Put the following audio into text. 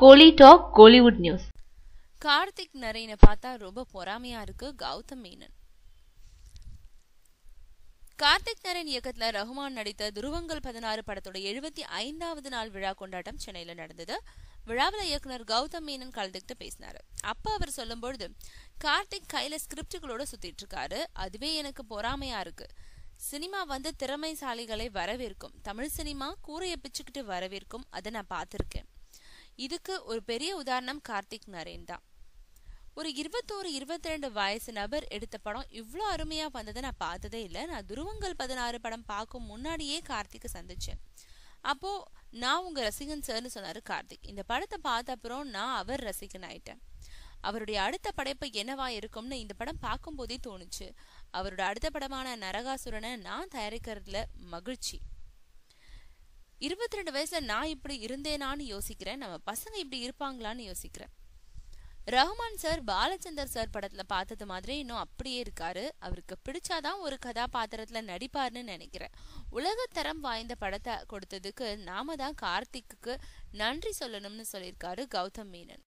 கோலி talk Kollywood news. Karthik நரேனை பார்த்தா ரொம்ப பொறாமையா இருக்கு கௌதம் மேனன். கார்த்திக் நரேன் இயக்கத்துல ரஹ்மான் நடித்த துருவங்கள் 16 படத்தோட 75வது நாள் விழா கொண்டாட்டம் சென்னையில நடந்தது. விழாவில் இயக்குனர் கௌதம் மேனன் கலந்துக்கிட்டு பேசினாரு. அப்ப அவர் சொல்லும் பொழுது, கார்த்திக் கையில ஸ்கிரிப்டுகளோட சுத்திட்டு இருக்காரு, அதுவே எனக்கு பொறாமையா இருக்கு. சினிமா திறமைசாலிகளை வரவேற்கும், தமிழ் சினிமா கூரைய பிச்சுக்கிட்டு வரவேற்கும், அதை நான் பார்த்திருக்கேன். இதுக்கு ஒரு பெரிய உதாரணம் கார்த்திக் நரேன் தான். ஒரு 21-22 வயசு நபர் எடுத்த படம் இவ்வளோ அருமையா வந்ததை நான் பார்த்ததே இல்லை. நான் துருவங்கள் 16 படம் பார்க்கும் முன்னாடியே கார்த்திகை சந்திச்சேன். அப்போ நான் உங்க ரசிகன் சார்னு சொன்னாரு கார்த்திக். இந்த படத்தை பார்த்த அப்புறம் நான் அவர் ரசிகன் ஆயிட்டேன். அவருடைய அடுத்த படைப்பு என்னவா இருக்கும்னு இந்த படம் பார்க்கும் போதே தோணுச்சு. அவரோட அடுத்த படமான நரகாசுரனை நான் தயாரிக்கிறதுல மகிழ்ச்சி. 22 வயசுல நான் இப்படி இருந்தேனான்னு யோசிக்கிறேன், நம்ம பசங்க இப்படி இருப்பாங்களான்னு யோசிக்கிறேன். ரஹ்மான் சார் பாலச்சந்தர் சார் படத்துல பார்த்தது மாதிரி இன்னும் அப்படியே இருக்காரு. அவருக்கு பிடிச்சாதான் ஒரு கதாபாத்திரத்துல நடிப்பார்னு நினைக்கிறேன். உலகத்தரம் வாய்ந்த படத்தை கொடுத்ததுக்கு நாம தான் கார்த்திக்கு நன்றி சொல்லணும்னு சொல்லியிருக்காரு கௌதம் மேனன்.